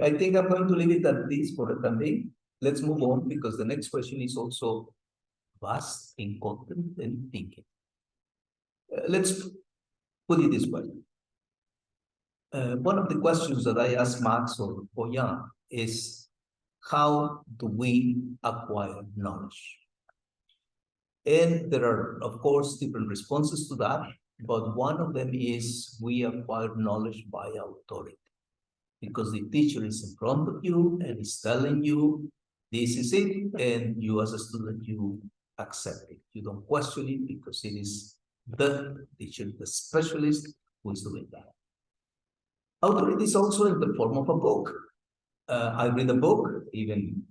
I think I'm going to leave it at this for the time being. Let's move on, because the next question is also vast in content and thinking. Let's put it this way. One of the questions that I asked Max or Jan is, how do we acquire knowledge? And there are, of course, different responses to that, but one of them is we acquire knowledge by authority, because the teacher is in front of you and is telling you, this is it, and you as a student, you accept it. You don't question it, because it is the teacher, the specialist, who is doing that. Authority is also in the form of a book. I read a book, even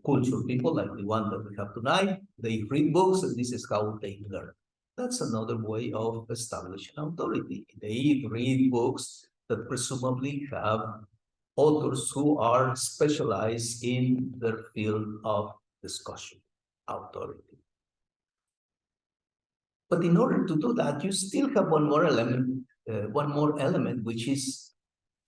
cultural people like the one that we have tonight, they read books, and this is how they learn. That's another way of establishing authority. They read books that presumably have authors who are specialized in their field of discussion, authority. But in order to do that, you still have one more element, which is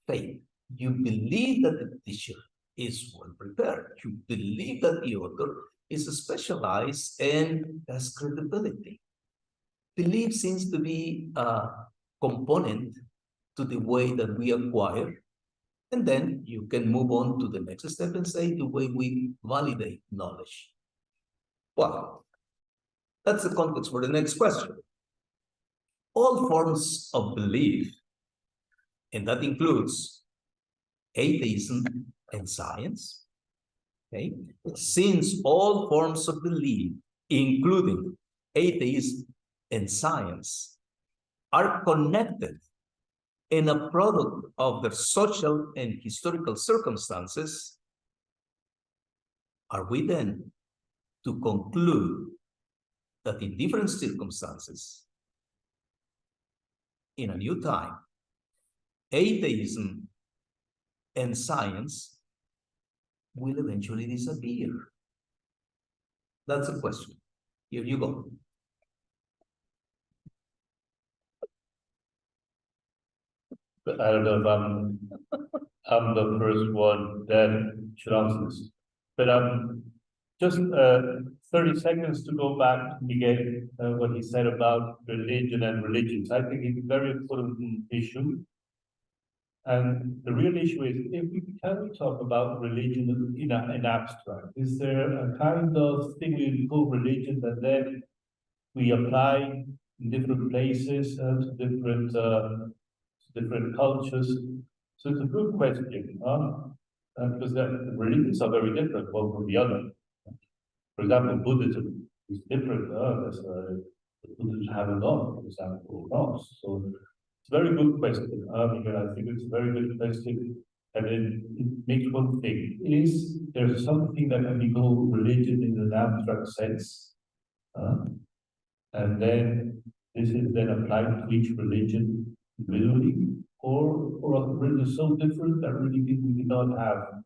faith. You believe that the teacher is well prepared. You believe that the author is specialized and has credibility. Belief seems to be a component to the way that we acquire, and then you can move on to the next step and say the way we validate knowledge. Well, that's the context for the next question. All forms of belief, and that includes atheism and science, okay? Since all forms of belief, including atheism and science, are connected in a product of their social and historical circumstances, are we then to conclude that in different circumstances, in a new time, atheism and science will eventually disappear? That's a question. Here you go. But I don't know if I'm the first one that should answer this. But just 30 seconds to go back to Miguel, what he said about religion and religions. I think it's a very important issue. And the real issue is, can we talk about religion in an abstract? Is there a kind of thing we call religion that then we apply in different places to different cultures? So it's a good question, because the religions are very different one from the other. For example, Buddhism is different. Buddhists have a God, for example, or not. So it's a very good question, because I think it's a very good question. And it makes one think, is there something that can be called religion in an abstract sense? And then this is then applied to each religion individually, or are the religions so different that really we do not have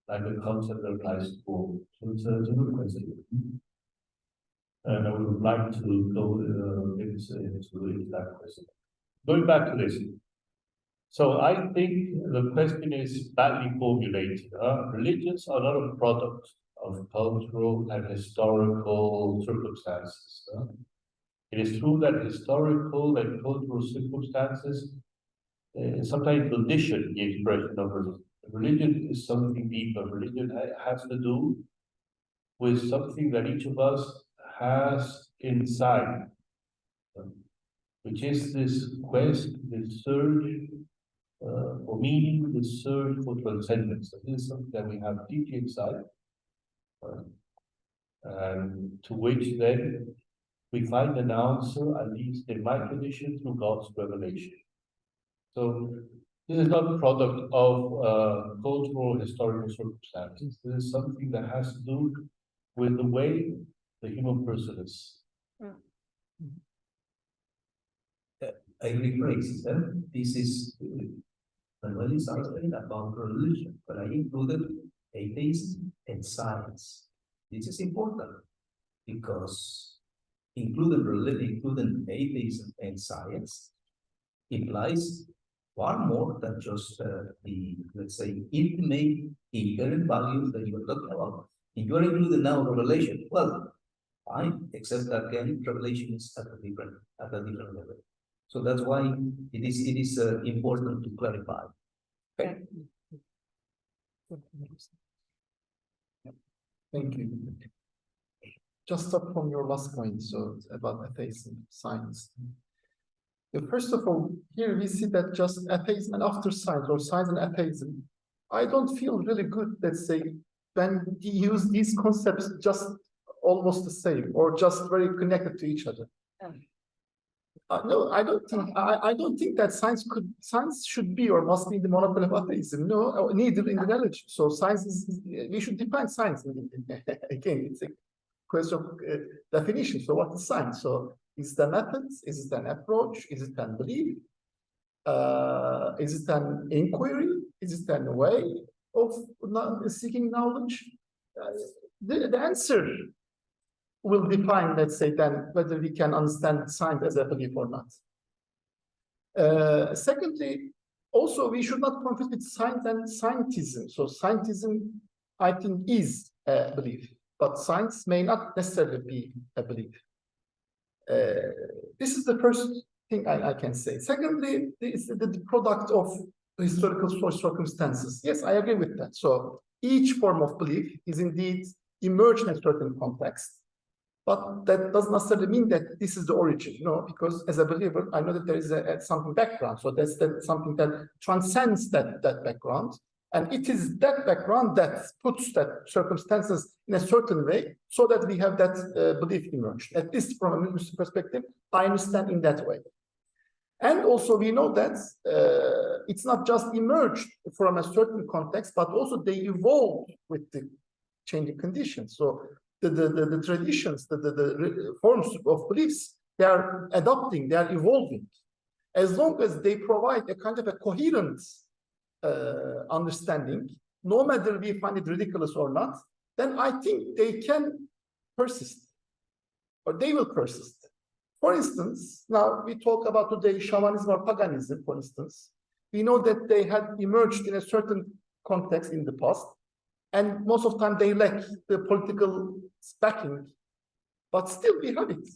like a concept that applies to all? So it's a good question. And I would like to go into that question. Going back to this. So I think the question is badly formulated. Religions are not a product of cultural and historical circumstances. It is true that historical and cultural circumstances sometimes condition the expression of religion. Religion is something deeper. Religion has to do with something that each of us has inside, which is this quest, this search for meaning, this search for transcendence. So this is something that we have deeply inside, and to which then we find an answer, at least in my tradition, through God's revelation. So this is not a product of cultural historical circumstances. This is something that has to do with the way the human person is. I rephrase that. This is Manuel is asking about religion, but I included atheism and science. This is important because including religion, including atheism and science, implies far more than just the, let's say, intimate, inherent values that you are talking about. If you are including now revelation, well, fine, except that again, revelation is at a different level. So that's why it is important to clarify. Okay. Thank you. Just up from your last point, so about atheism, science. First of all, here we see that just atheism and after science, or science and atheism, I don't feel really good, let's say, when we use these concepts just almost the same, or just very connected to each other. No, I don't think that science should be or must be the monopoly of atheism. No, neither in the religion. So science is, we should define science. Again, it's a question of definition. So what is science? So is it a method? Is it an approach? Is it a belief? Is it an inquiry? Is it a way of seeking knowledge? The answer will define, let's say, then whether we can understand science as a belief or not. Secondly, also we should not confuse with science and scientism. So scientism, I think, is a belief, but science may not necessarily be a belief. This is the first thing I can say. Secondly, it's the product of historical circumstances. Yes, I agree with that. So each form of belief is indeed emerged in a certain context. But that doesn't necessarily mean that this is the origin, no, because as a believer, I know that there is something background. So that's something that transcends that background. And it is that background that puts that circumstances in a certain way so that we have that belief emerged. At least from a Muslim perspective, I understand in that way. And also we know that it's not just emerged from a certain context, but also they evolve with the changing conditions. So the traditions, the forms of beliefs, they are adopting, they are evolving. As long as they provide a kind of a coherent understanding, no matter we find it ridiculous or not, then I think they can persist, or they will persist. For instance, now we talk about today shamanism or paganism, for instance. We know that they had emerged in a certain context in the past, and most of the time they lack the political backing, but still we have it.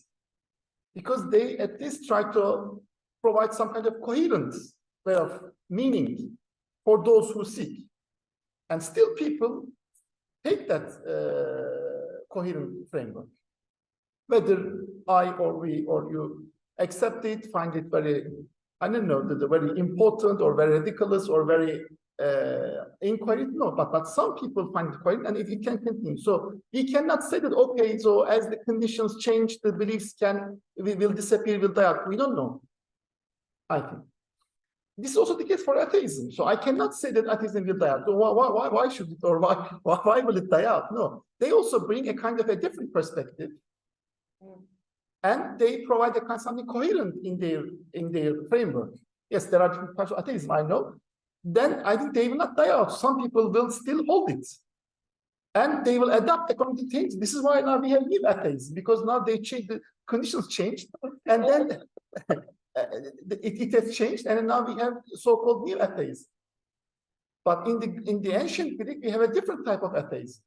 Because they at least try to provide some kind of coherent way of meaning for those who seek. And still people take that coherent framework. Whether I or we or you accept it, find it very, I don't know, very important or very ridiculous or very inquiry, no, but some people find it quite, and it can continue. So we cannot say that, okay, so as the conditions change, the beliefs will disappear, will die out. We don't know, I think. This is also the case for atheism. So I cannot say that atheism will die out. So why should it, or why will it die out? No, they also bring a kind of a different perspective, and they provide a kind of something coherent in their framework. Yes, there are different types of atheism, I know. Then I think they will not die out. Some people will still hold it. And they will adapt according to change. This is why now we have new atheism, because now they change, the conditions changed, and then it has changed, and now we have so-called new atheism. But in the ancient Greek, we have a different type of atheism,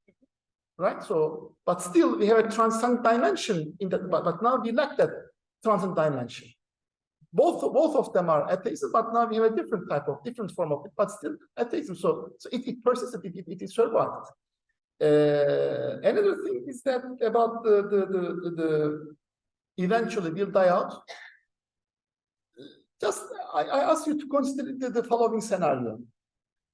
right? So, but still we have a transcendent dimension in that, but now we lack that transcendent dimension. Both of them are atheism, but now we have a different form of it, but still atheism. So it persists, it is survived. Another thing is that about the eventually will die out. Just I ask you to consider the following scenario.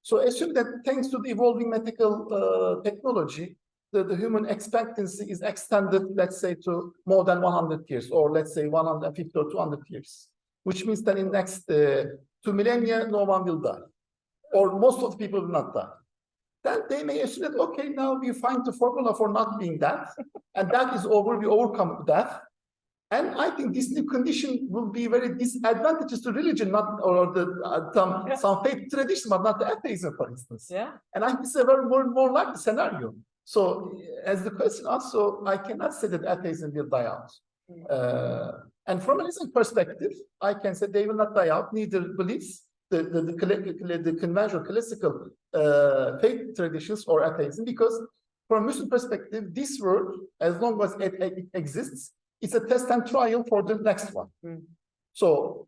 So assume that thanks to the evolving medical technology, the human expectancy is extended, let's say, to more than 100 years, or let's say 150 or 200 years. Which means that in the next 2 millennia, no one will die, or most of the people will not die. Then they may assume that, okay, now we find the formula for not being death, and that is over, we overcome death. And I think this new condition will be very disadvantageous to religion, not or some faith tradition, but not the atheism, for instance. Yeah. And I think it's a very more likely scenario. So as the question also, I cannot say that atheism will die out. And from an Islamic perspective, I can say they will not die out, neither beliefs the conventional classical faith traditions or atheism, because from Muslim perspective, this world, as long as it exists, it's a test and trial for the next one. So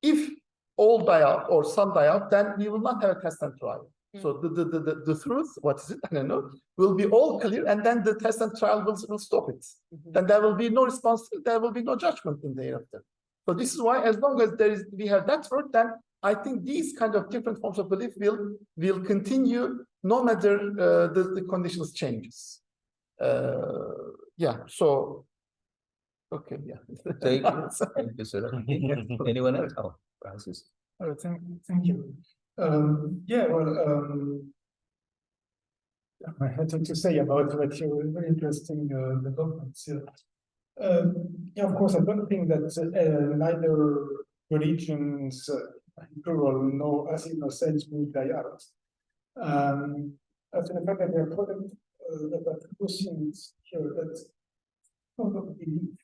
if all die out or some die out, then we will not have a test and trial. So the truth, what is it? I don't know, will be all clear, and then the test and trial will stop it. Then there will be no response, there will be no judgment in the hereafter. So this is why, as long as we have that word, then I think these kind of different forms of belief will continue no matter the conditions changes. Yeah. So okay. Yeah. Thank you. Thank you, sir. Anyone else? Oh, Francis. Thank you. Yeah, well, I had to say about what you were very interesting developments here. Yeah, of course, I don't think that neither religions, plural, no, as in no sense, will die out. After the fact that there are questions here that don't believe,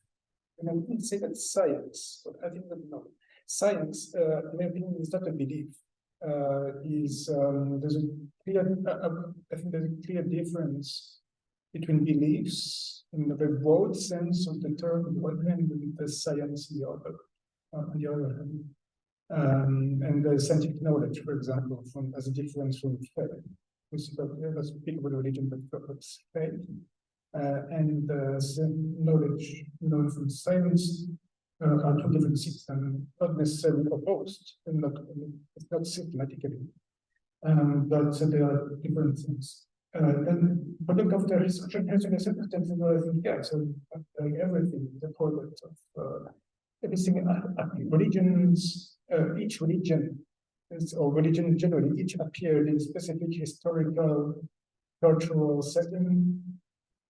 and I wouldn't say that science, but I think that no, science, in my opinion, is not a belief. There's a clear, I think there's a clear difference between beliefs in the very broad sense of the term on the one hand, and the science on the other hand. And the scientific knowledge, for example, as a difference from faith, which doesn't speak about religion, but faith, and knowledge known from science. Are two different systems, not necessarily opposed, and it's not systematically, but there are different things. Then, putting of the research and circumstances, I think, yeah, so like everything, the product of everything, religions, each religion, or religion generally, each appeared in specific historical, cultural setting,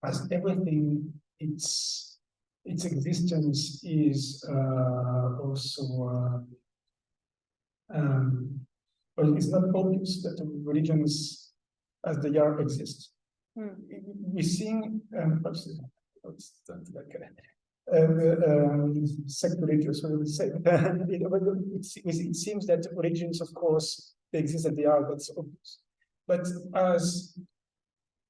as everything, its existence is also, well, it's not obvious that religions as they are exist. We seeing, sect religious, what I would say. It seems that religions, of course, they exist and they are, that's obvious. But as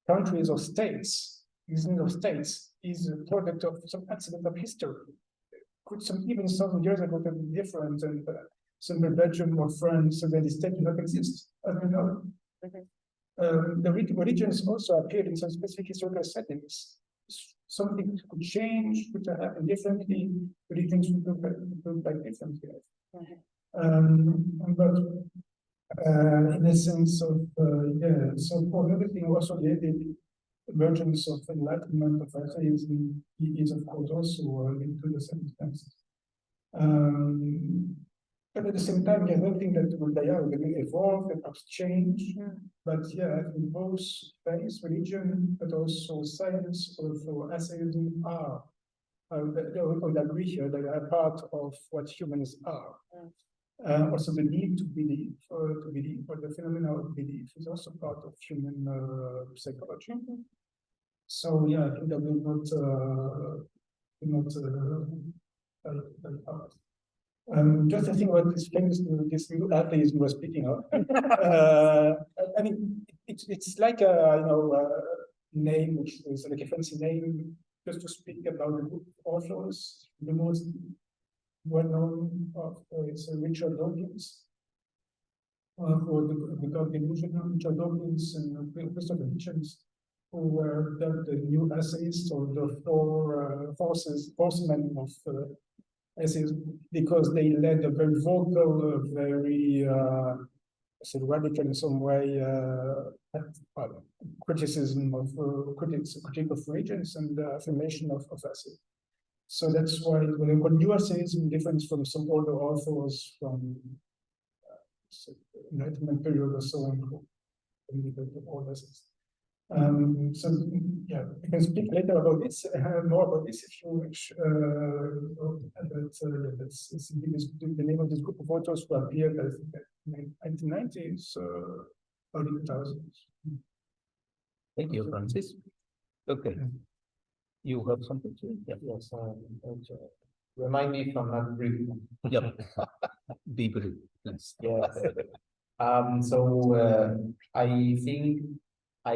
countries or states, existence of states is a product of some accident of history. Could even some years ago have been different, and some Belgium or France, so that the state did not exist, as we know. The religions also appeared in some specific historical settings. Something could change, could happen differently, religions would look like differently. But in the sense of, yeah, so for everything also the emergence of enlightenment of atheism is of course also linked to the circumstances. But at the same time, yeah, I don't think that will die out. They will evolve, they perhaps change. But yeah, I think both faith, religion, but also science, also atheism are, they would agree here, they are part of what humans are. Also the need to believe, or the phenomena of belief is also part of human psychology. So yeah, I think that will not just to think about this famous, this new atheism we're speaking of. I mean, it's like a name, which is like a fancy name, just to speak about the group of authors. The most well-known of is Richard Dawkins, for the God Delusion, Richard Dawkins and Christopher Hitchens, who were the new essayists, or the horsemen of essays, because they led a very vocal, very radical in some way criticism of critique of religions and affirmation of essays. So that's why when they call new essaysm different from some older authors from Enlightenment period or so on, the old essays. So yeah, we can speak later about this, more about this if you wish. That's the name of this group of authors who appeared in the 1990s, early 2000s. Thank you, Francis. Okay. You have something to say? Yes, Remind me if I'm not brief. Yep. Be brief, please. Yes. So I think I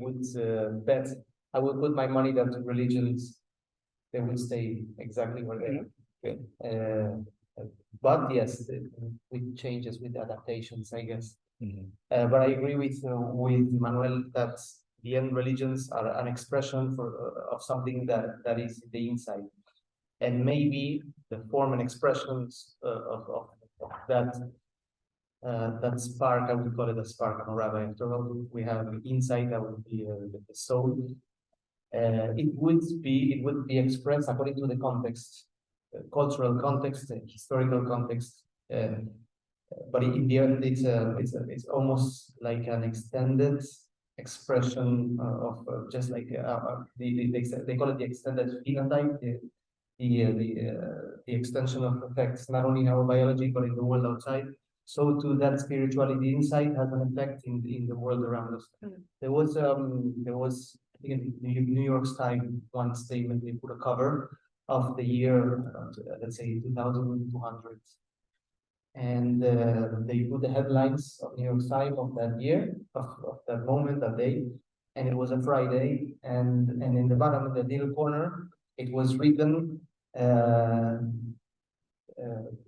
would bet, I would put my money that religions, they will stay exactly where they are. Okay. But yes, with changes, with adaptations, I guess. Mhm. But I agree with Manuel that the end religions are an expression of something that is the inside, and maybe the form and expressions of that that spark. I would call it a spark. I'm a rabbi after all. We have insight. That would be the soul. It would be expressed according to the context, cultural context, historical context. But in the end, it's almost like an extended expression of just like they call it the extended phenotype, the extension of effects not only in our biology but in the world outside. So to that spirituality inside has an effect in the world around us. There was I think in New York Times one statement, they put a cover of the year let's say 2200. And they put the headlines of New York Times of that year, of that moment, that day, and it was a Friday, and in the bottom of the little corner, it was written, the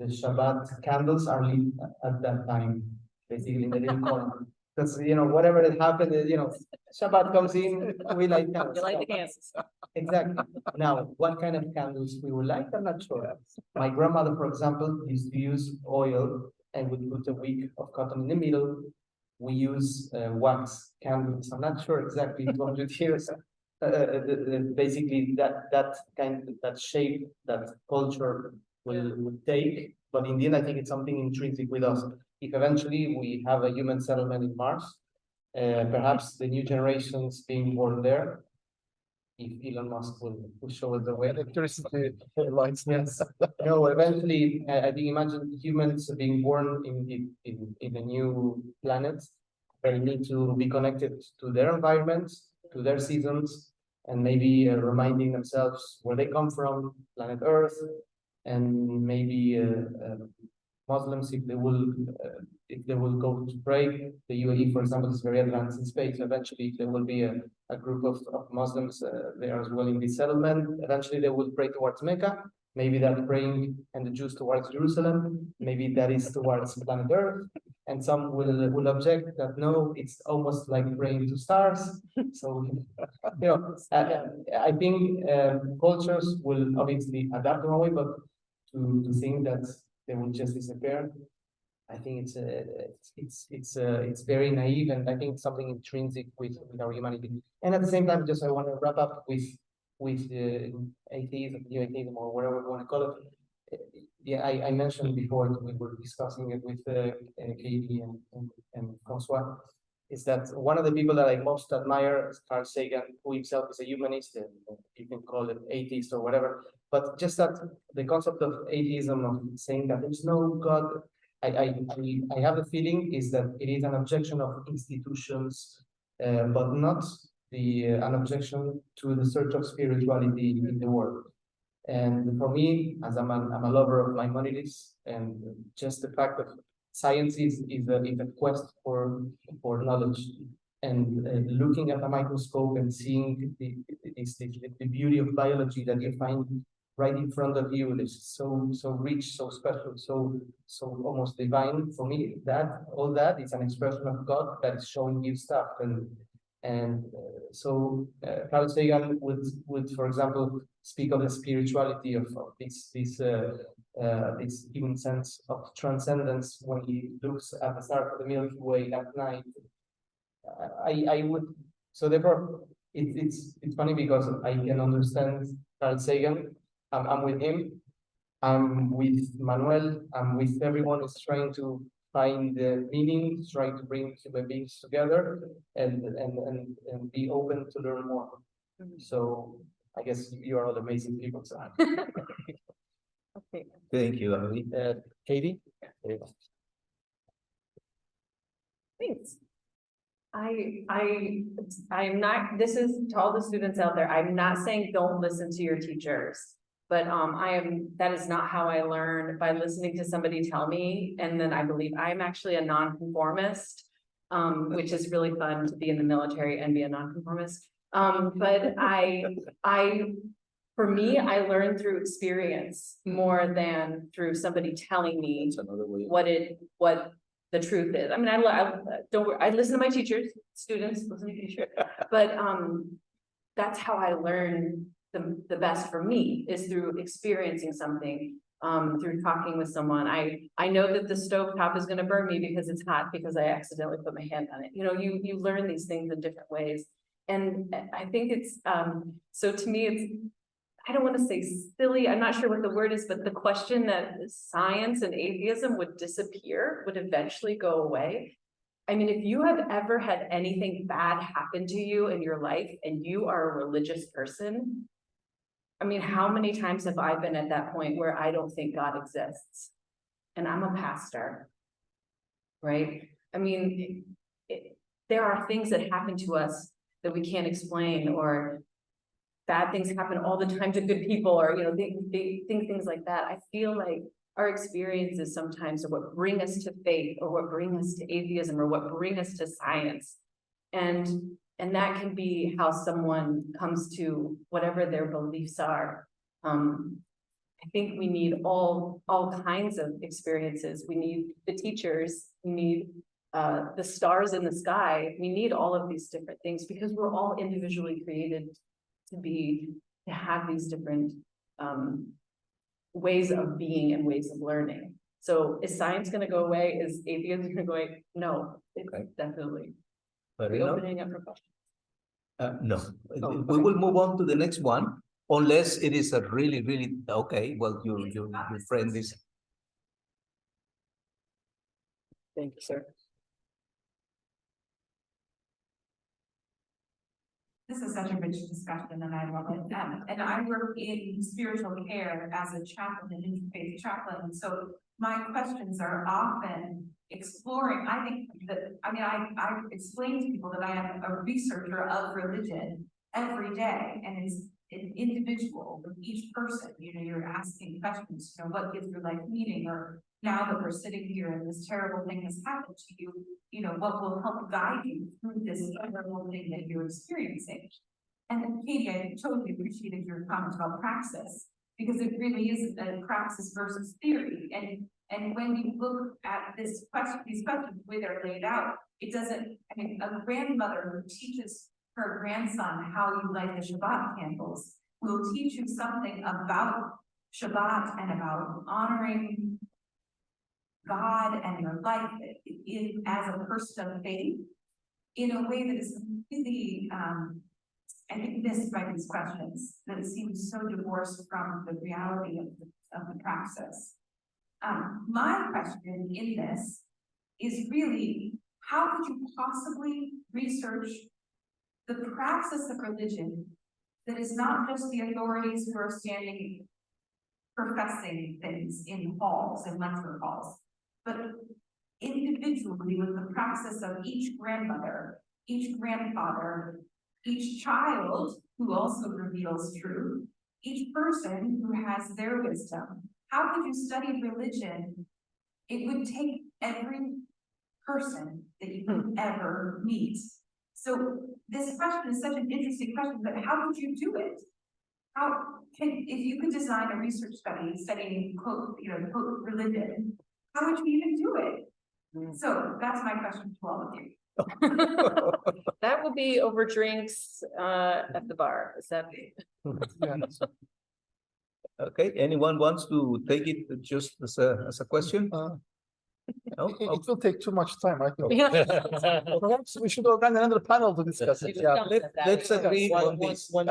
Shabbat candles are lit at that time, basically in the little corner. Because, whatever had happened, Shabbat comes in, we light candles. You like the candles. Exactly. Now, what kind of candles we would like, I'm not sure. My grandmother, for example, used to use oil and would put a wick of cotton in the middle. We use wax candles. I'm not sure exactly 200 years. Basically, that shape, that culture will take. But in the end, I think it's something intrinsic with us. If eventually we have a human settlement in Mars, perhaps the new generations being born there, if Elon Musk will show us the way. Electricity lines. Yes. No, eventually, I think imagine humans being born in a new planet. They need to be connected to their environment, to their seasons, and maybe reminding themselves where they come from, planet Earth, and maybe Muslims, if they will go to pray. The UAE, for example, is very advanced in space. Eventually, there will be a group of Muslims there as well in this settlement. Eventually, they will pray towards Mecca. Maybe that praying, and the Jews towards Jerusalem. Maybe that is towards planet Earth. And some will object that no, it's almost like praying to stars. So, I think cultures will obviously adapt in a way, but to think that they will just disappear, I think it's very naive, and I think it's something intrinsic with our humanity. And at the same time, I want to wrap up with atheism, new atheism, or whatever you want to call it. Yeah, I mentioned before, we were discussing it with Katie and Francois, is that one of the people that I most admire is Carl Sagan, who himself is a humanist, and you can call it atheist or whatever. But just that the concept of atheism, of saying that there's no God, I have the feeling is that it is an objection of institutions, but not an objection to the search of spirituality in the world. And for me, as I'm a lover of Maimonides, and just the fact that science is a quest for knowledge, and looking at a microscope and seeing the beauty of biology that you find right in front of you, is so rich, so special, so almost divine. For me, all that is an expression of God that is showing you stuff, and so Carl Sagan would, for example, speak of the spirituality of this human sense of transcendence when he looks at the stars of the Milky Way at night. I would, so therefore it's funny because I can understand Carl Sagan. I'm with him. I'm with Manuel. I'm with everyone who's trying to find the meaning, trying to bring human beings together, and be open to learn more. So I guess you are all amazing people. So. Okay. Thank you, Abby. Katie? Thanks. I'm not, this is to all the students out there, I'm not saying don't listen to your teachers. But that is not how I learn, by listening to somebody tell me, and then I believe. I'm actually a nonconformist, which is really fun to be in the military and be a nonconformist. But for me, I learned through experience more than through somebody telling me That's another way. what the truth is. I mean, I listen to my teachers, students, listen to teachers, but that's how I learn the best for me, is through experiencing something, through talking with someone. I know that the stove top is going to burn me because it's hot, because I accidentally put my hand on it. You know, you learn these things in different ways, and I think it's so to me it's. I don't want to say silly, I'm not sure what the word is, but the question that science and atheism would disappear, would eventually go away. I mean, if you have ever had anything bad happen to you in your life and you are a religious person, I mean, how many times have I been at that point where I don't think God exists? And I'm a pastor, right? I mean, there are things that happen to us that we can't explain, or bad things happen all the time to good people, or, you know, things like that. I feel like our experiences sometimes are what bring us to faith, or what bring us to atheism, or what bring us to science. And that can be how someone comes to whatever their beliefs are. I think we need all kinds of experiences. We need the teachers, we need the stars in the sky. We need all of these different things, because we're all individually created to have these different ways of being and ways of learning. So is science going to go away? Is atheism going to go away? No, it's definitely opening up for questions. No, Oh, we okay. will move on to the next one, unless it is a really, okay. Well, your friend is. Thank you, sir. This is such a rich discussion, and I love it. And I work in spiritual care as a chaplain, an interfaith chaplain. And so my questions are often exploring. I think that, I mean, I explain to people that I am a researcher of religion every day, and it's an individual with each person. You know, you're asking questions, you know, what gives your life meaning? Or now that we're sitting here and this terrible thing has happened to you, you know, what will help guide you through this terrible thing that you're experiencing? And then, Katie, I totally appreciated your comment about praxis, because it really is a praxis versus theory. And when you look at these questions, the way they're laid out, it doesn't, I mean, a grandmother who teaches her grandson how you light the Shabbat candles will teach you something about Shabbat and about honoring God and your life as a person of faith in a way that is completely, I think, missed by these questions, that it seems so divorced from the reality of the praxis. My question in this is really, how could you possibly research the praxis of religion that is not just the authorities who are standing professing things in halls and lecture halls, but individually with the praxis of each grandmother, each grandfather, each child who also reveals truth, each person who has their wisdom? How could you study religion? It would take every person that you could ever meet. So this question is such an interesting question, but how would you do it? If you could design a research study studying, quote, you know, quote, religion, how would you even do it? So that's my question to all of you. That will be over drinks at the bar. Is that? Okay, anyone wants to take it just as a question? No? It will take too much time, I think. Yeah. Perhaps we should organize another panel to discuss it. Yeah. Let's agree on this. One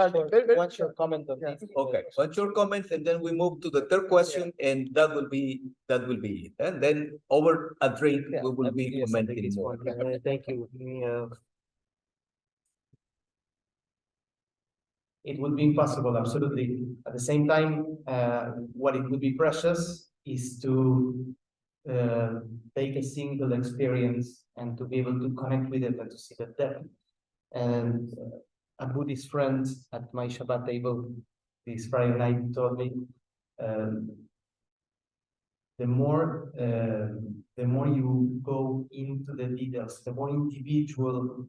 short comment on this. Okay, what's your comment, and then we move to the third question, and that will be it. And then over a drink, we will be commenting more. Thank you. It would be impossible, absolutely. At the same time, what it would be precious is to take a single experience and to be able to connect with it and to see the depth. And a Buddhist friend at my Shabbat table this Friday night, he told me, the more you go into the details, the more individual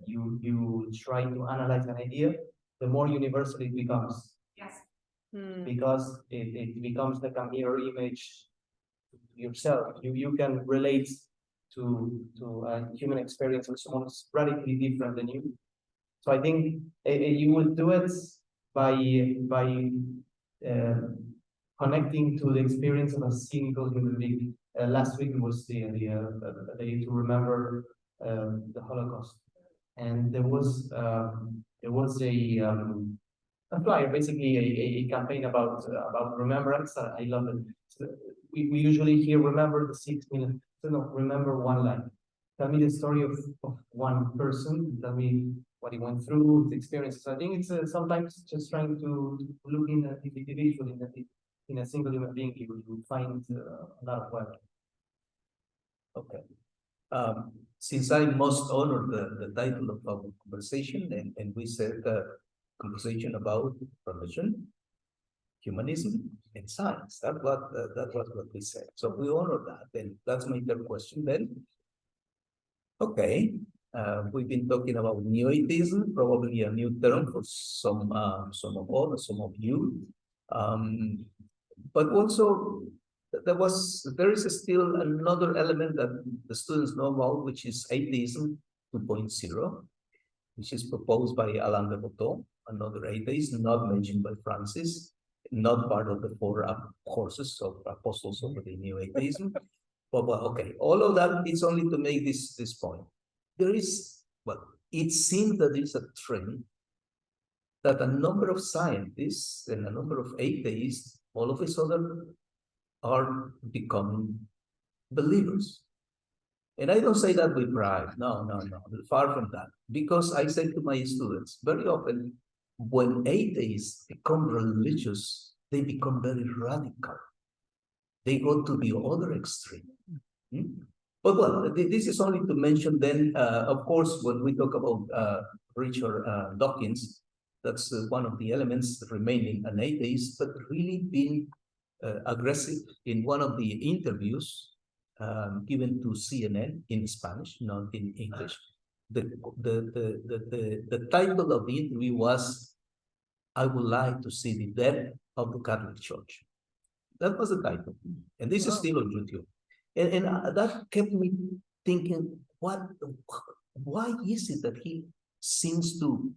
you try to analyze an idea, the more universal it becomes. Yes. Because it becomes like a mirror image to yourself. You can relate to a human experience with someone who's radically different than you. So I think you will do it by connecting to the experience of a single human being. Last week was the day to remember the Holocaust, and there was a flyer, basically a campaign about remembrance. I love it. So we usually hear remember the 6 million. So no, remember one life. Tell me the story of one person. Tell me what he went through, his experiences. I think it's sometimes just trying to look in at the individual, in a single human being, you will find a lot of value. Okay. Since I must honor the title of our conversation, and we said conversation about religion, humanism, and science. That was what we said. So we honor that. Then that's my third question. Then, okay, we've been talking about new atheism, probably a new term for some of you. But also there is still another element that the students know about, which is atheism 2.0, which is proposed by Alain de Botton, another atheist, not mentioned by Francis, not part of the four courses of apostles of the new atheism. But well, okay, all of that is only to make this point. There is, well, it seems that there's a trend that a number of scientists and a number of atheists all of a sudden are becoming believers. And I don't say that with pride. No, far from that. Because I say to my students, very often, when atheists become religious, they become very radical. They go to the other extreme. But well, this is only to mention then, of course, when we talk about Richard Dawkins, that's one of the elements remaining an atheist, but really being aggressive in one of the interviews given to CNN in Spanish, not in English. The title of the interview was, "I would like to see the death of the Catholic Church." That was the title. And this is still on YouTube. And that kept me thinking, why is it that he seems to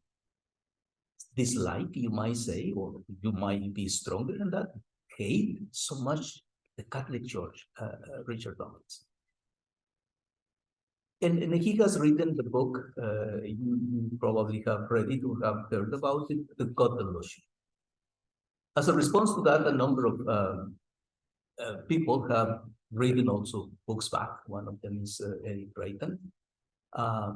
dislike, you might say, or you might be stronger than that, hate so much the Catholic Church, Richard Dawkins. And he has written the book, you probably have read it or have heard about it, The God Delusion. As a response to that, a number of people have written also books back. One of them is Eric Drayton,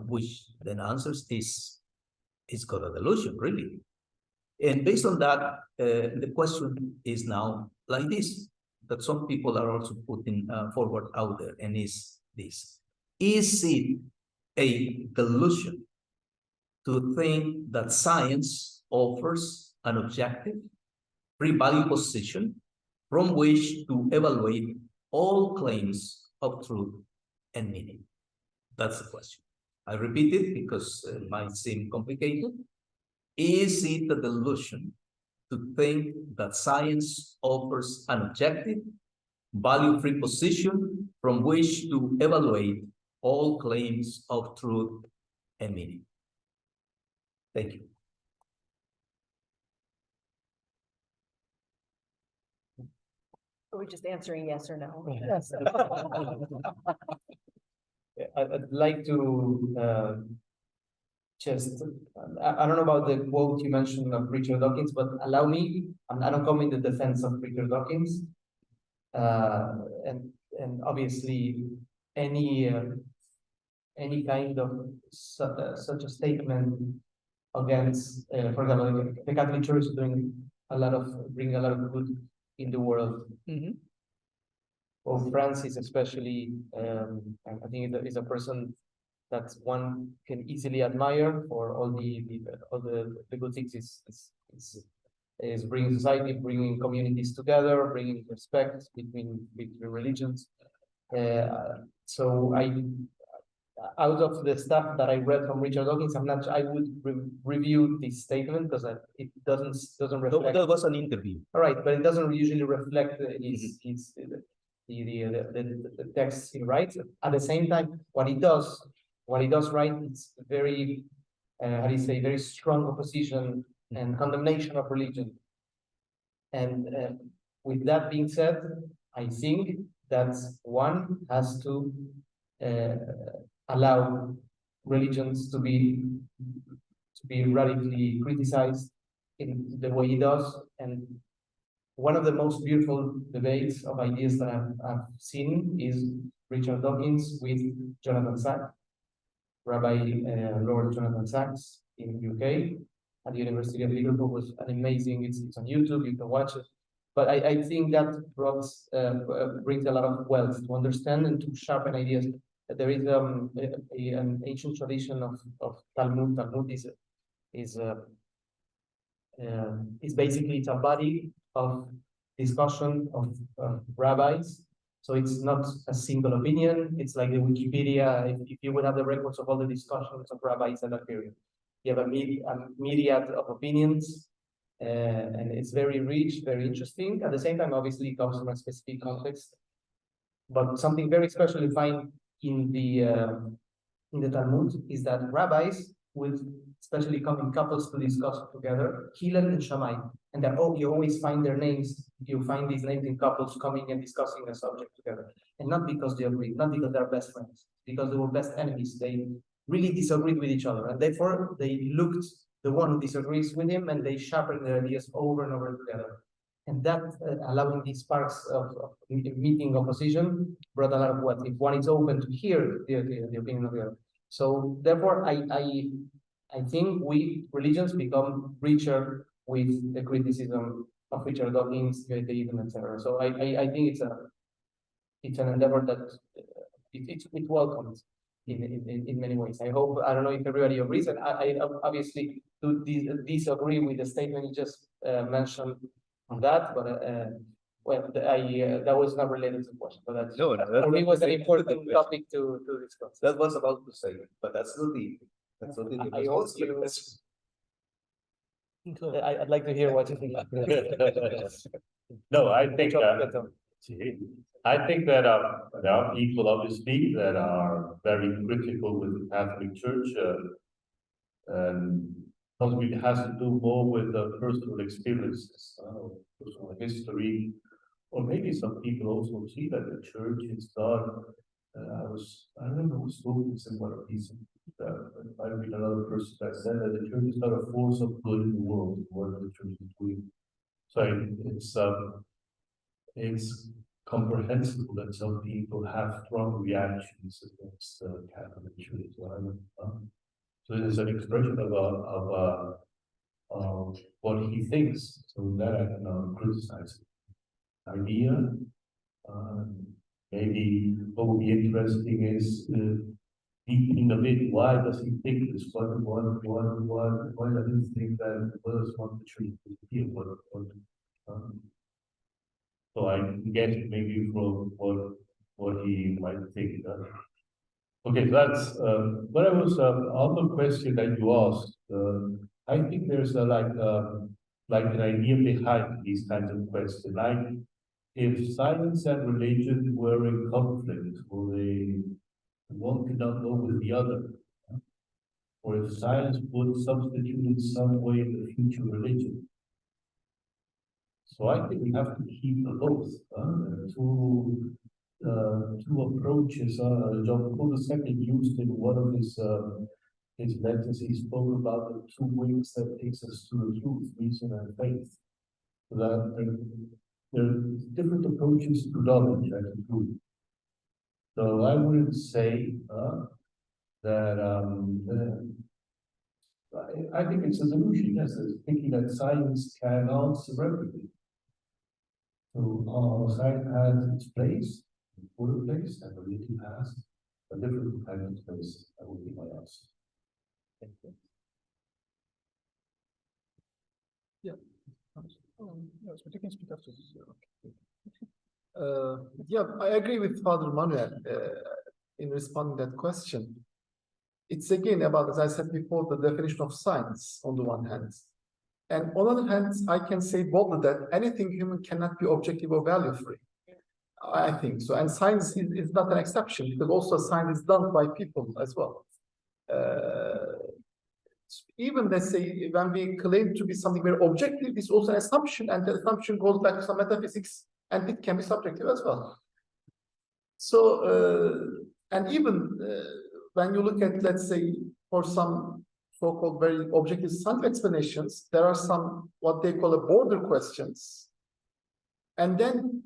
which then answers is God a delusion, really? And based on that, the question is now like this, that some people are also putting forward out there, and is this. Is it a delusion to think that science offers an objective, pre-value position from which to evaluate all claims of truth and meaning? That's the question. I repeat it because it might seem complicated. Is it a delusion to think that science offers an objective, value-free position from which to evaluate all claims of truth and meaning? Thank you. Are we just answering yes or no? Yes. I'd like to just, I don't know about the quote you mentioned of Richard Dawkins, but allow me, I don't come in the defense of Richard Dawkins. And obviously any kind of such a statement against, for example, the Catholic Church is doing bringing a lot of good in the world. Pope Francis, especially, I think is a person that one can easily admire for all the good things is is bringing society, bringing communities together, bringing respect between religions. So out of the stuff that I read from Richard Dawkins, I would review this statement because it doesn't reflect. That was an interview. All right, but it doesn't usually reflect the text he writes. At the same time, what he does write, it's very, how do you say, very strong opposition and condemnation of religion. And with that being said, I think that one has to allow religions to be radically criticized in the way he does. And one of the most beautiful debates of ideas that I've seen is Richard Dawkins with Jonathan Sacks, Rabbi Lord Jonathan Sacks in the UK at the University of Liverpool. Was an amazing, it's on YouTube, you can watch it. But I think that brings a lot of wealth to understand and to sharpen ideas. There is an ancient tradition of Talmud. Talmud is basically, it's a body of discussion of rabbis. So it's not a single opinion. It's like the Wikipedia. If you would have the records of all the discussions of rabbis at that period, you have a myriad of opinions, and it's very rich, very interesting. At the same time, obviously, it comes from a specific context. But something very special you find in the Talmud is that rabbis will especially come in couples to discuss together, Hillel and Shammai, and that you always find their names. You find these names in couples coming and discussing a subject together, and not because they agree, not because they're best friends, because they were best enemies. They really disagreed with each other, and therefore they looked the one who disagrees with him, and they sharpened their ideas over and over together. And that allowing these sparks of meeting opposition brought a lot of wealth if one is open to hear the opinion of the other. So therefore, I think religions become richer with the criticism of Richard Dawkins, atheism, etc. So I think it's an endeavor that it welcomes in many ways. I hope, I don't know if everybody agrees, and I obviously do disagree with the statement you just mentioned on that, but that was not related to the question. But that's, No, for me, was an important topic to discuss. That was about to say, but that's not the. I hope I'd like to hear what you think. No, I think that there are people, obviously, that are very critical with the Catholic Church, and possibly it has to do more with personal experiences, personal history, or maybe some people also see that the Church is not. I remember who spoke this in one of these. I read another person that said that the Church is not a force of good in the world. What the Church is doing. So it's comprehensible that some people have strong reactions against the Catholic Church. So it is an expression of what he thinks. So that I can criticize idea. Maybe what would be interesting is deepening a bit. Why does he think this? Why does he think that others want the Church to disappear? So I get maybe from what he might think. Okay, so that's but I was on the question that you asked. I think there's like an idea behind these kinds of questions. Like if science and religion were in conflict, or one could not go with the other, or if science would substitute in some way the future religion. So I think we have to keep both. Two approaches. John Paul II used in one of his letters. He spoke about the two wings that takes us to the truth, reason and faith. So that there are different approaches to knowledge and to truth. So I wouldn't say that I think it's a solution. Yes, it's thinking that science can answer everything. So science has its place, important place, and religion has a different kind of place. That would be my answer. Thank you. Yeah. Yes, but you can speak after this. Yeah, I agree with Father Manuel in responding to that question. It's again about, as I said before, the definition of science on the one hand. And on the other hand, I can say boldly that anything human cannot be objective or value free. I think so. And science is not an exception, because also science is done by people as well. Even let's say when we claim to be something very objective, it's also an assumption, and the assumption goes back to some metaphysics, and it can be subjective as well. So, and even when you look at, let's say, for some so-called very objective scientific explanations, there are some what they call a border questions, and then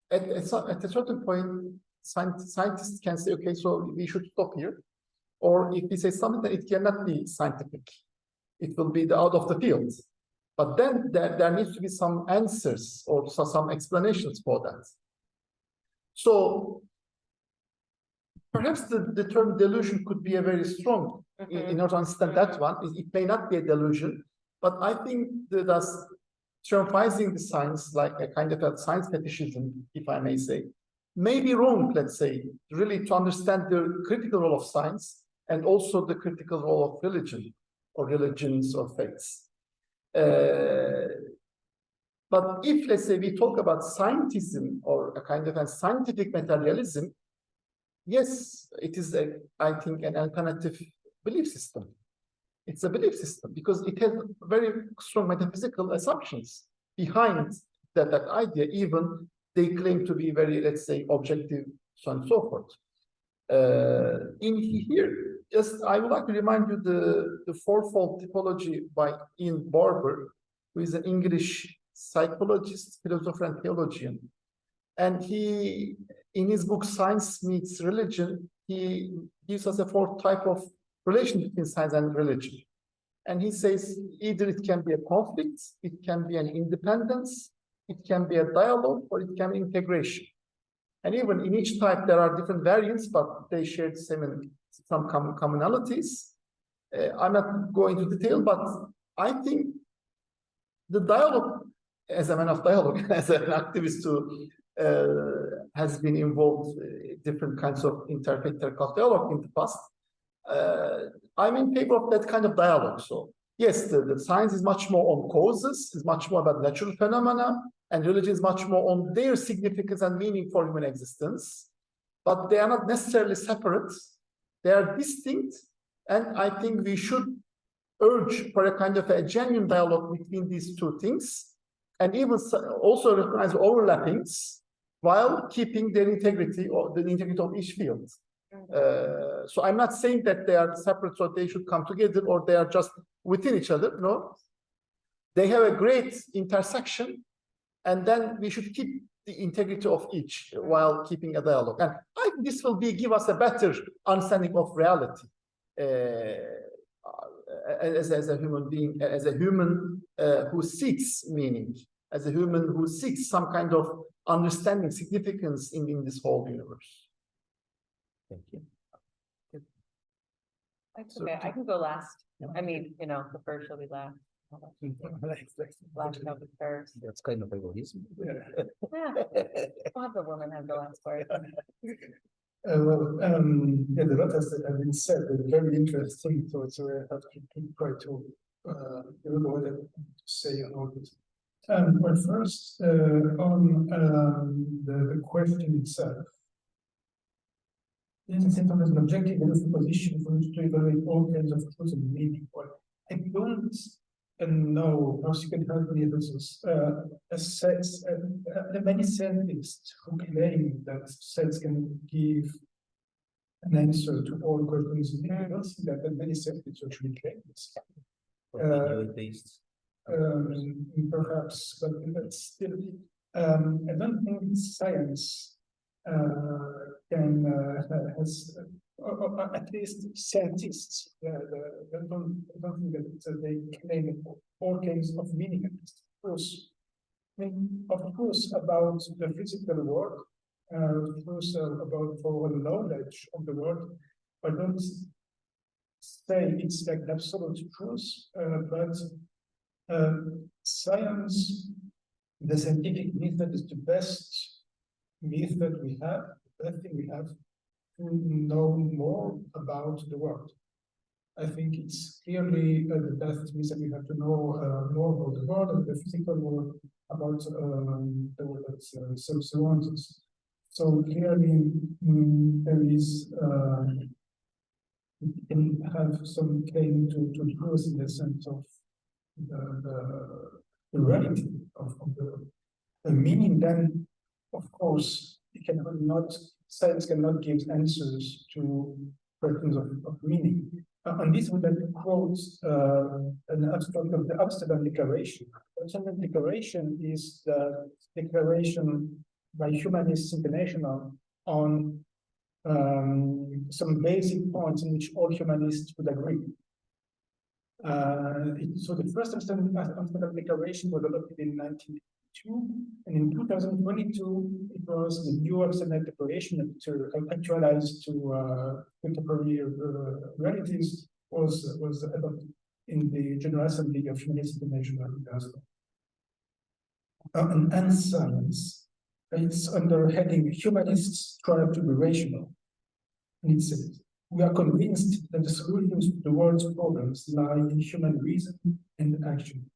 at a certain point, scientists can say, okay, so we should stop here. Or if we say something that it cannot be scientific, it will be out of the field. But then there needs to be some answers or some explanations for that. So perhaps the term delusion could be a very strong in order to understand that one. It may not be a delusion, but I think that triumphizing the science, like a kind of a science fetishism, if I may say, may be wrong, let's say, really to understand the critical role of science and also the critical role of religion or religions or faiths. But if, let's say, we talk about scientism or a kind of a scientific materialism, yes, it is, I think, an alternative belief system. It's a belief system because it has very strong metaphysical assumptions behind that idea, even they claim to be very, let's say, objective, so on and so forth. In here, just I would like to remind you the fourfold typology by Ian Barber, who is an English psychologist, philosopher, and theologian. And he, in his book Science Meets Religion, he gives us a fourth type of relation between science and religion. And he says either it can be a conflict, it can be an independence, it can be a dialogue, or it can be integration. And even in each type, there are different variants, but they share the same some commonalities. I'm not going into detail, but I think the dialogue, as a man of dialogue, as an activist who has been involved in different kinds of intercultural dialogue in the past, I'm in favor of that kind of dialogue. So yes, the science is much more on causes, is much more about natural phenomena, and religion is much more on their significance and meaning for human existence. But they are not necessarily separate. They are distinct, and I think we should urge for a kind of a genuine dialogue between these two things, and even also recognize overlappings while keeping their integrity or the integrity of each field. So I'm not saying that they are separate, so they should come together, or they are just within each other. No, they have a great intersection, and then we should keep the integrity of each while keeping a dialogue. And I think this will give us a better understanding of reality as a human being, as a human who seeks meaning, as a human who seeks some kind of understanding, significance in this whole universe. Thank you. That's okay, I can go last. I mean, you know, the first shall be last. Last shall be first. That's kind of egoism. Yeah, we'll have the woman have the last word. Yeah, the lot has been said, very interesting. So I have to try to you know what I have to say on all this. But first, on the question itself, there's a sense of an objective enough position for which to evaluate all kinds of truth and meaning. But I don't know how you can help me with this. The many scientists who claim that science can give an answer to all questions, I don't see that many scientists actually claim this. Perhaps, but that's still. I don't think science has, or at least scientists, I don't think that they claim all kinds of meaning. Of course, about the physical world, of course, about our knowledge of the world, I don't say it's like absolute truth, but science the scientific method is the best method we have, the best thing we have to know more about the world. I think it's clearly the best method we have to know more about the world and the physical world, about the world that surrounds us. So clearly, there is we can have some claim to truth in the sense of the reality of the meaning. Then, of course, it cannot science cannot give answers to questions of meaning. And this would like to quote an abstract of the Amsterdam Declaration. The Amsterdam Declaration is the declaration by Humanists International on some basic points in which all humanists would agree. So the first Amsterdam Declaration was adopted in 1982, and in 2022 it was the new Amsterdam Declaration to actualize to contemporary realities was adopted in the General Assembly of Humanists International in Glasgow. And science. It's under heading Humanists Strive to be Rational. And it says, we are convinced that the solutions to the world's problems lie in human reason and action.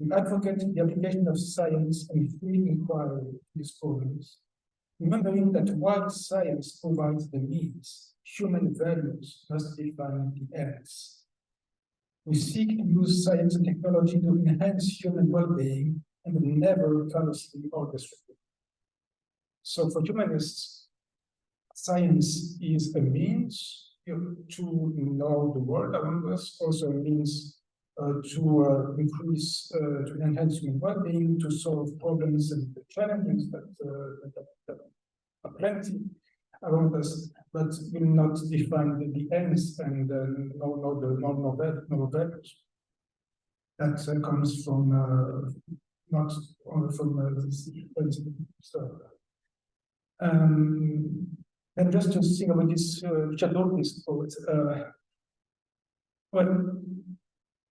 We advocate the application of science and free inquiry to these problems, remembering that while science provides the means, human values must define the ends. We seek to use science and technology to enhance human well-being and never falsely or destructive. So for humanists, science is a means to know the world around us, also a means to increase, to enhance human well-being, to solve problems and challenges that are plenty around us, but will not define the ends and no values. That comes from not only from this stuff. And just to think about this Richard Dawkins quote, well,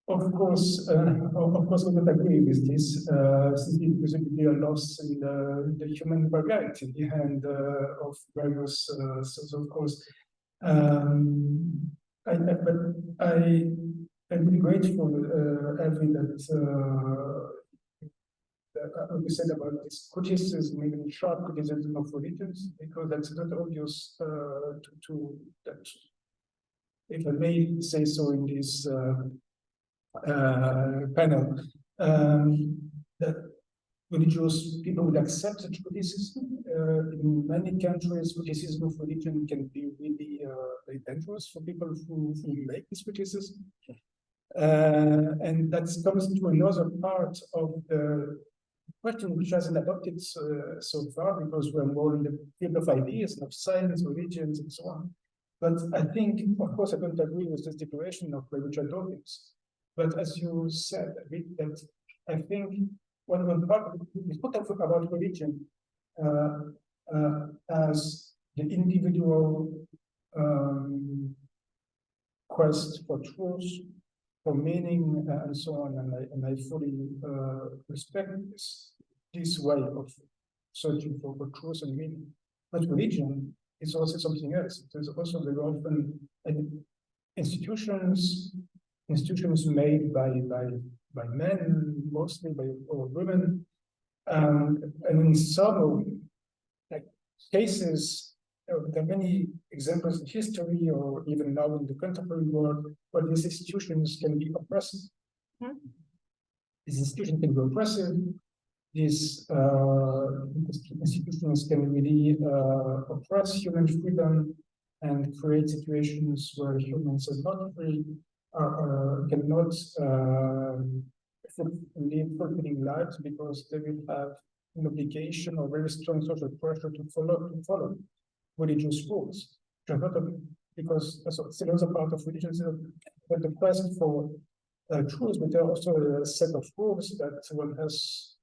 of course, we don't agree with this, because we are lost in the human variety and of various sorts, of course. I'm really grateful, Elvin, that what you said about this criticism, even sharp criticism of religions, because that's not obvious to that, if I may say so in this panel, that religious people would accept such criticism. In many countries, criticism of religion can be really very dangerous for people who make this criticism. And that comes to another part of the question which hasn't adopted so far, because we're more in the field of ideas and of science, religions, and so on. But I think, of course, I don't agree with this declaration of Richard Dawkins. But as you said, that I think one part of we spoke about religion as the individual quest for truth, for meaning, and so on, and I fully respect this way of searching for truth and meaning. But religion is also something else. It is also very often institutions made by men, mostly or women, and in some cases. There are many examples in history or even now in the contemporary world where these institutions can be oppressive. Mm-hmm. These institutions can be oppressive. These institutions can really oppress human freedom and create situations where humans are not free, cannot live fulfilling lives because they will have an obligation or very strong social pressure to follow religious rules, because it's another part of religion, but the quest for truth, but there are also a set of rules that one has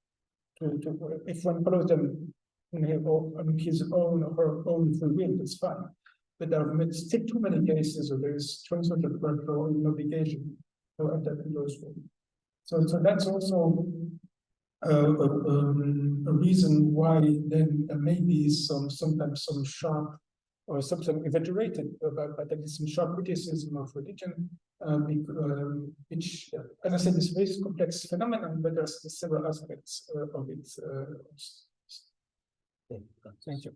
to if one follows them in his own or her own free will, that's fine. But there are still too many cases where there is strong social pressure or an obligation to adapt to those rules. So that's also a reason why then maybe sometimes some sharp or sometimes exaggerated, but at least some sharp criticism of religion, which, as I said, is a very complex phenomenon, but there's several aspects of it. Thank you.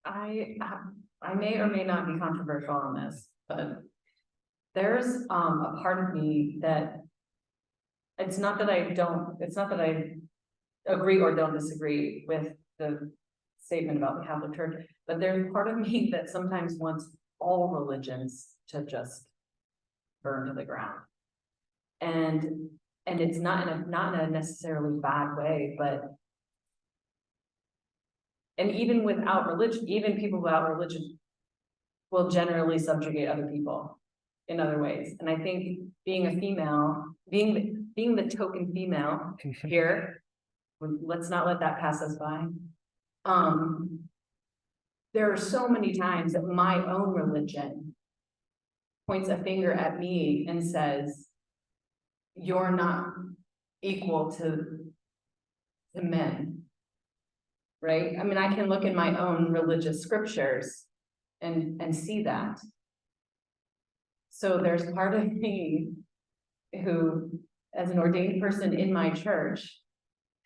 I may or may not be controversial on this, but there's a part of me that it's not that I agree or don't disagree with the statement about the Catholic Church, but there's part of me that sometimes wants all religions to just burn to the ground. And it's not in a necessarily bad way, but and even without religion, even people without religion will generally subjugate other people in other ways. And I think being a female, being the token female here, let's not let that pass us by. There are so many times that my own religion points a finger at me and says, you're not equal to men. Right? I mean, I can look in my own religious scriptures and see that. So there's part of me who, as an ordained person in my church,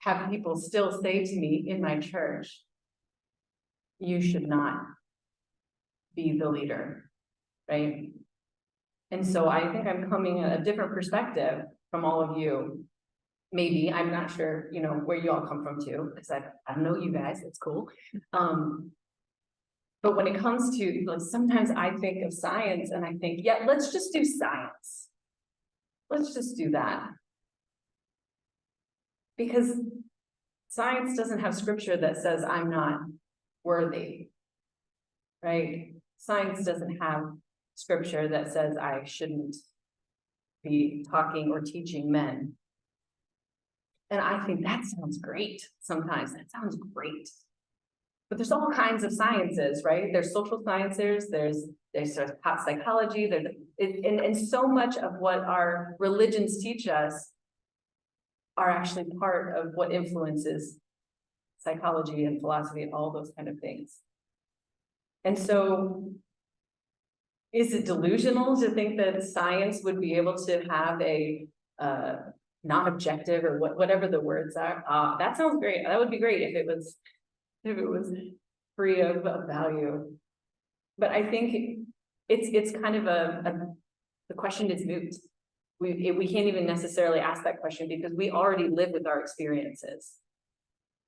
have people still say to me in my church, you should not be the leader, right? And so I think I'm coming at a different perspective from all of you. Maybe, I'm not sure, you know, where you all come from too, because I know you guys, it's cool. But when it comes to, like, sometimes I think of science and I think, yeah, let's just do science. Let's just do that. Because science doesn't have scripture that says I'm not worthy, right? Science doesn't have scripture that says I shouldn't be talking or teaching men. And I think that sounds great. Sometimes that sounds great. But there's all kinds of sciences, right? There's social sciences, there's pop psychology, and so much of what our religions teach us are actually part of what influences psychology and philosophy and all those kind of things. And so, is it delusional to think that science would be able to have a non-objective or whatever the words are? That sounds great. That would be great if it was free of value. But I think it's kind of the question is moot. We can't even necessarily ask that question because we already live with our experiences.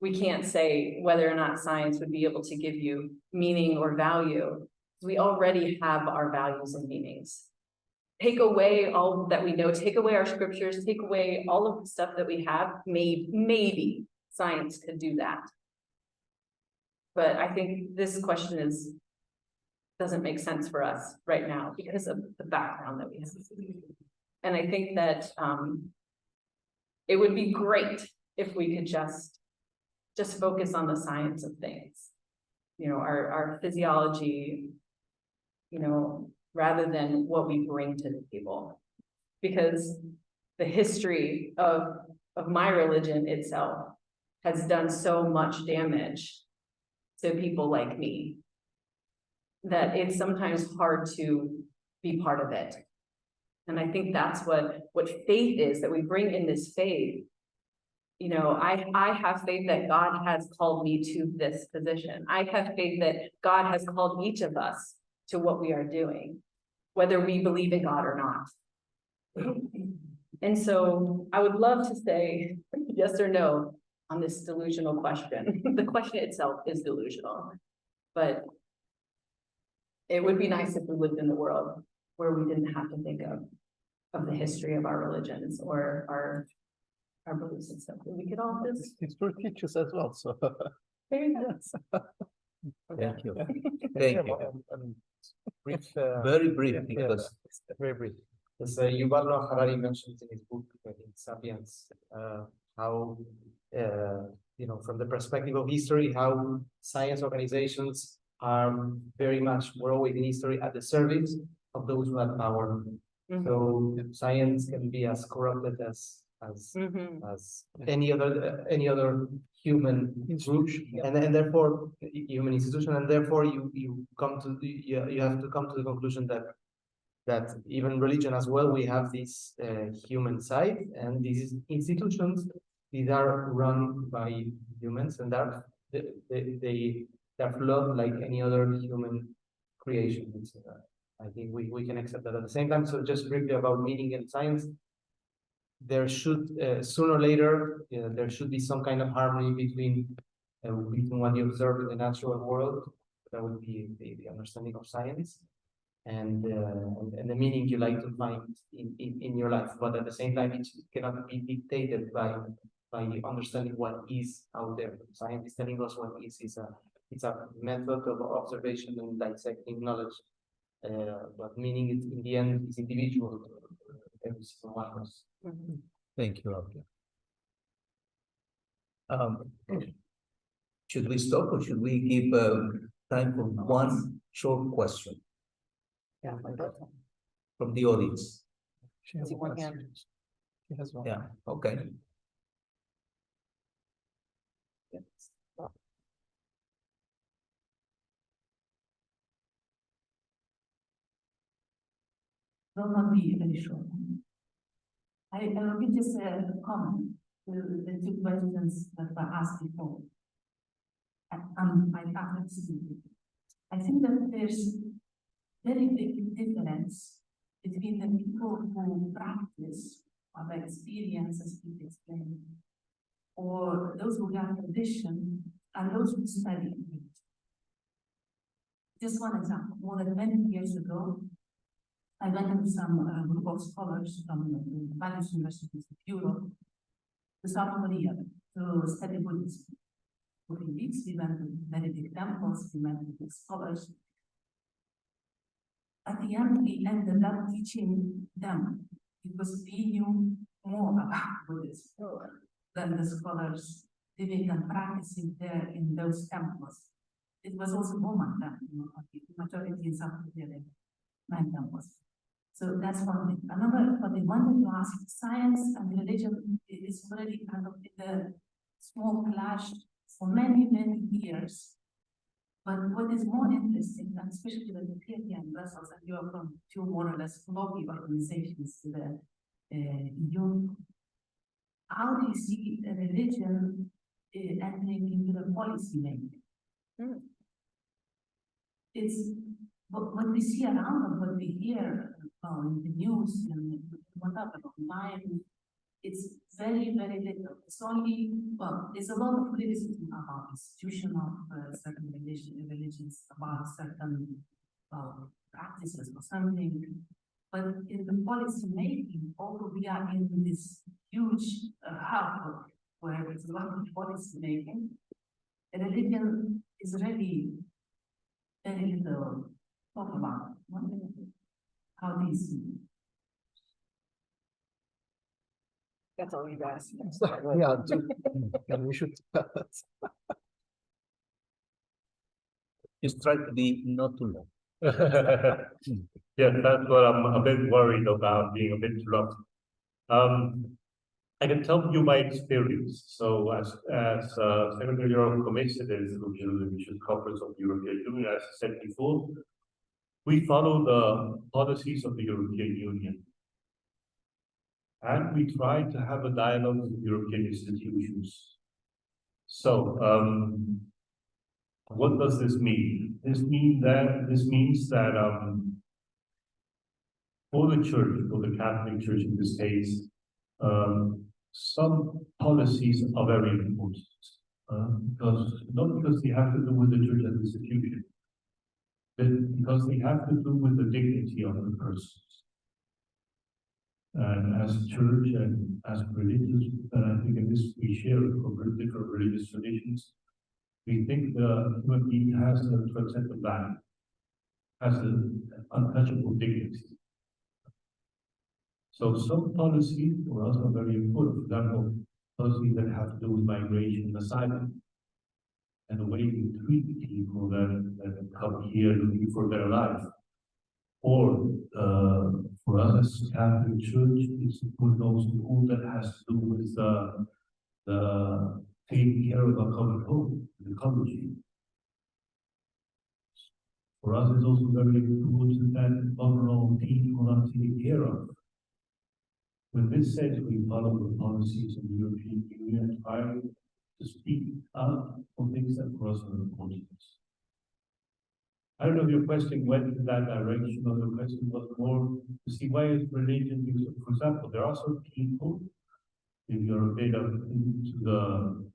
We can't say whether or not science would be able to give you meaning or value. We already have our values and meanings. Take away all that we know, take away our scriptures, take away all of the stuff that we have, maybe science could do that. But I think this question doesn't make sense for us right now because of the background that we have. And I think that it would be great if we could just focus on the science of things. You know, our physiology, you know, rather than what we bring to the table. Because the history of my religion itself has done so much damage to people like me that it's sometimes hard to be part of it. And I think that's what faith is, that we bring in this faith. You know, I have faith that God has called me to this position. I have faith that God has called each of us to what we are doing, whether we believe in God or not. And so I would love to say yes or no on this delusional question. The question itself is delusional, but it would be nice if we lived in a world where we didn't have to think of the history of our religions or our beliefs and stuff. We could all just History teaches as well, so. there you go. Thank you. Thank you. Brief, Very brief, because very brief. As Yuval Noah Harari mentions in his book in *Sapiens*, how you know, from the perspective of history, how science organizations are very much, were always in history at the service of those who have power. Mhm. So science can be as corrupted as any other human group, and therefore human institution, and therefore you come to you have to come to the conclusion that even religion as well, we have this human side, and these institutions, these are run by humans, and they're flawed like any other human creation. I think we can accept that at the same time. So just briefly about meaning in science, there should sooner or later there should be some kind of harmony between what you observe in the natural world, that would be the understanding of science, and the meaning you like to find in your life, but at the same time it cannot be dictated by understanding what is out there. Science is telling us what is. It's a method of observation and dissecting knowledge, but meaning it in the end is individual. Every single one of us. Thank you, Abia. Should we stop or should we give time for one short question Yeah. from the audience? She has See one hand. She has one. Yeah, okay. Will not be very short. I will give just a comment to the two questions that were asked before. I think that there's very big difference between the people who practice or the experience, as people explain, or those who have tradition and those who study. Just one example, more than 20 years ago, I went with some group of scholars from various universities of Europe to South Korea to study Buddhism. For 3 weeks, we went to very big temples, we met with big scholars. At the end, we ended up teaching them because we knew more about Buddhism than the scholars living and practicing there in those temples. It was also Burma temple, the majority in South Korea, 9 temples. So that's one thing. Another, what they wanted to ask, science and religion is already kind of in the small clash for many, many years. But what is more interesting, and especially with the PhD in Brussels, and you are from 2 more or less lobby organizations to the EU, how do you see a religion entering into the policy making? It's what we see around and what we hear in the news and whatever online, it's very, very little. It's only, well, there's a lot of criticism about institution of certain religions, about certain practices or something. But in the policy making, although we are in this huge hub where there's a lot of policy making, religion is really very little talk about. How do you see it? That's all you've asked. Yeah, we should. Just try to be not too long. Yeah, that's what I'm a bit worried about, being a bit rough. I can tell you my experience. So as Secretary of Commissioners, which is the Conference of the European Union, as I said before, we follow the policies of the European Union. And we try to have a dialogue with European institutions. So, what does this mean? This means that for the church, for the Catholic Church in this case, some policies are very important. Not because they have to do with the church as institution, but because they have to do with the dignity of the persons. And as a church and as religious, and I think in this we share from different religious traditions, we think the human being has a transcendent value, has an untouchable dignity. So some policies for us are very important. For example, policies that have to do with migration and asylum, and the way we treat people that come here looking for a better life. Or for us Protestant Catholic Church is to put those all that has to do with the taking care of our common home, the ecology. For us, it's also very important that vulnerable people are taken care of. With this said, we follow the policies of the European Union and try to speak out for things that for us are important. I don't know if your question went in that direction, or the question was more to see why is religion used. For example, there are some people, if you're a bit into the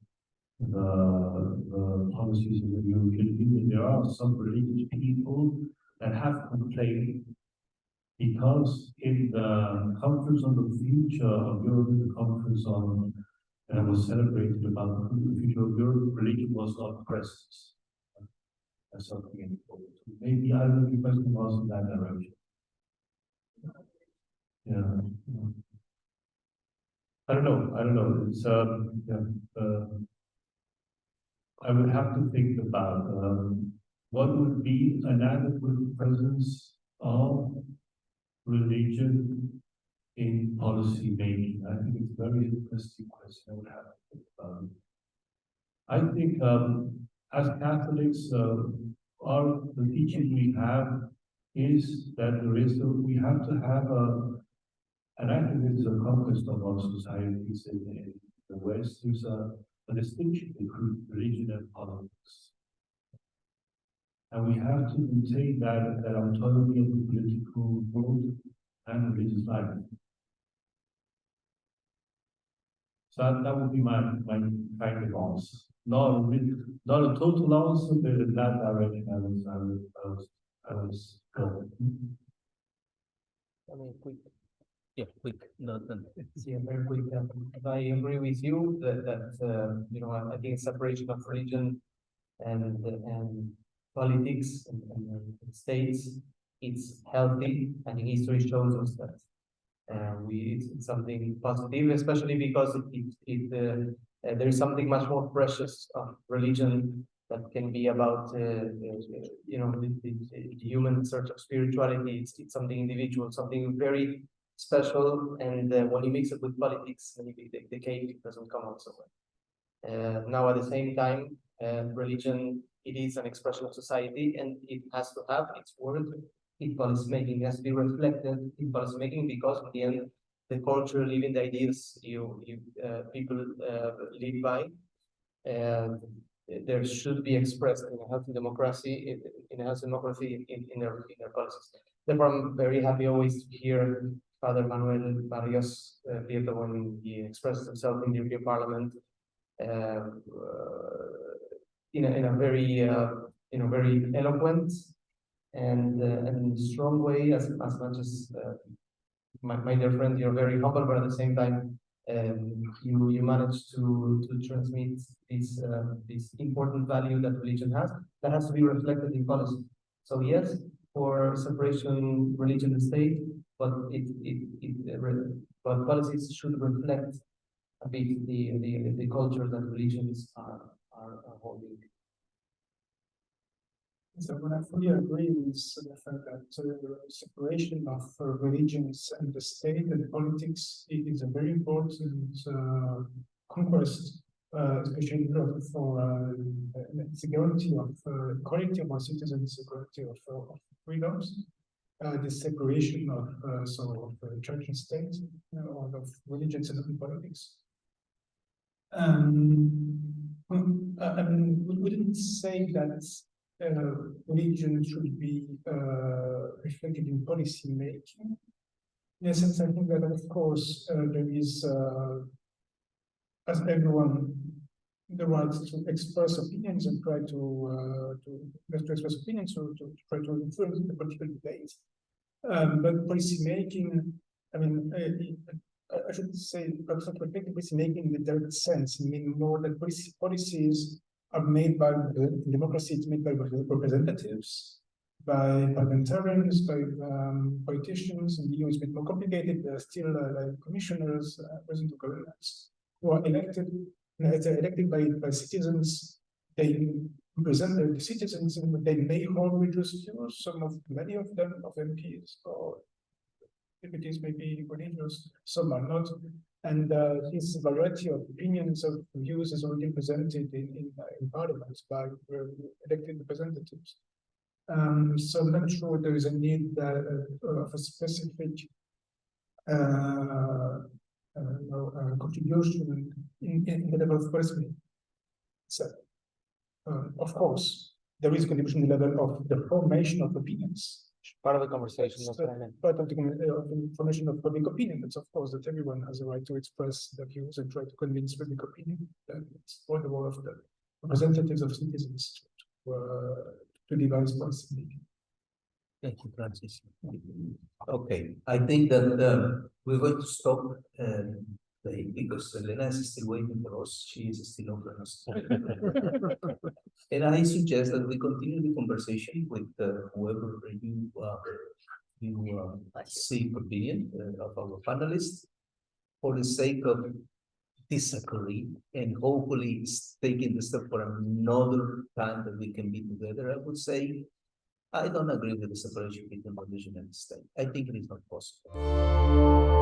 policies of the European Union, there are some religious people that have complained because in the conference on the future of Europe, the conference on that was celebrated about the future of Europe, religion was not present. That's something important. Maybe I don't know if your question was in that direction. Yeah. I don't know. It's I would have to think about what would be an adequate presence of religion in policy making. I think it's a very interesting question. I would have to think about it. I think as Catholics, the teaching we have is that we have to have and I think this is a conquest of our societies in the West. There's a distinction between religion and politics. And we have to maintain that autonomy of the political world and religious life. So that would be my kind of answer. Not a total answer, but in that direction I was going. I mean, quick. Yeah, quick. Yeah, very quick. I agree with you that you know, I think separation of religion and politics and states, it's healthy. I think history shows us that it's something positive, especially because there is something much more precious of religion that can be about you know, the human search of spirituality. It's something individual, something very special, and when you mix it with politics, maybe the cake doesn't come out so well. Now, at the same time, religion, it is an expression of society, and it has to have its word in policy making. It has to be reflected in policy making, because in the end, the culture, living the ideas people live by, there should be expressed in a healthy democracy, in their policies. Therefore, I'm very happy always to hear Father Manuel Barrios Prieto when he expressed himself in the European Parliament in a very very eloquent and strong way, as much as my dear friend, you're very humble, but at the same time you managed to transmit this important value that religion has, that has to be reflected in policy. So yes, for separation religion and state, but but policies should reflect a bit the culture that religions are holding. So when I fully agree with the fact that the separation of religions and the state and politics, it is a very important conquest, especially for security of equality of our citizens, security of freedoms, the separation of church and state, or of religions and politics. I mean, we wouldn't say that religion should be reflected in policy making. In a sense, I think that of course there is, as everyone, the right to express opinions and try to express opinions, or to try to influence the political debate. But policy making, I mean, I should say, perhaps not reflecting policy making in the direct sense. I mean more that policies are made by democracy. It's made by representatives, by parliamentarians, by politicians. In the EU, it's a bit more complicated. There are still like commissioners, president of governments, who are elected. They're elected by citizens. They represent the citizens, and they may hold religious views. Many of them, of MPs, or activities may be religious, some are not. And his variety of opinions of views is already presented in parliament by elected representatives. So I'm not sure there is a need of a specific contribution in the level of person. So, of course, there is a contribution in the level of the formation of opinions. Part of the conversation, that's what I meant. Part of the formation of public opinion. It's of course that everyone has a right to express their views and try to convince public opinion. And it's for the role of the representatives of citizens to devise policy. Thank you, Francis. Okay, I think that we're going to stop because Elena is still waiting for us. She is still offering us. And I suggest that we continue the conversation with whoever you seek opinion of our panelists, for the sake of disagree and hopefully taking the step for another time that we can be together. I would say I don't agree with the separation between religion and state. I think it is not possible.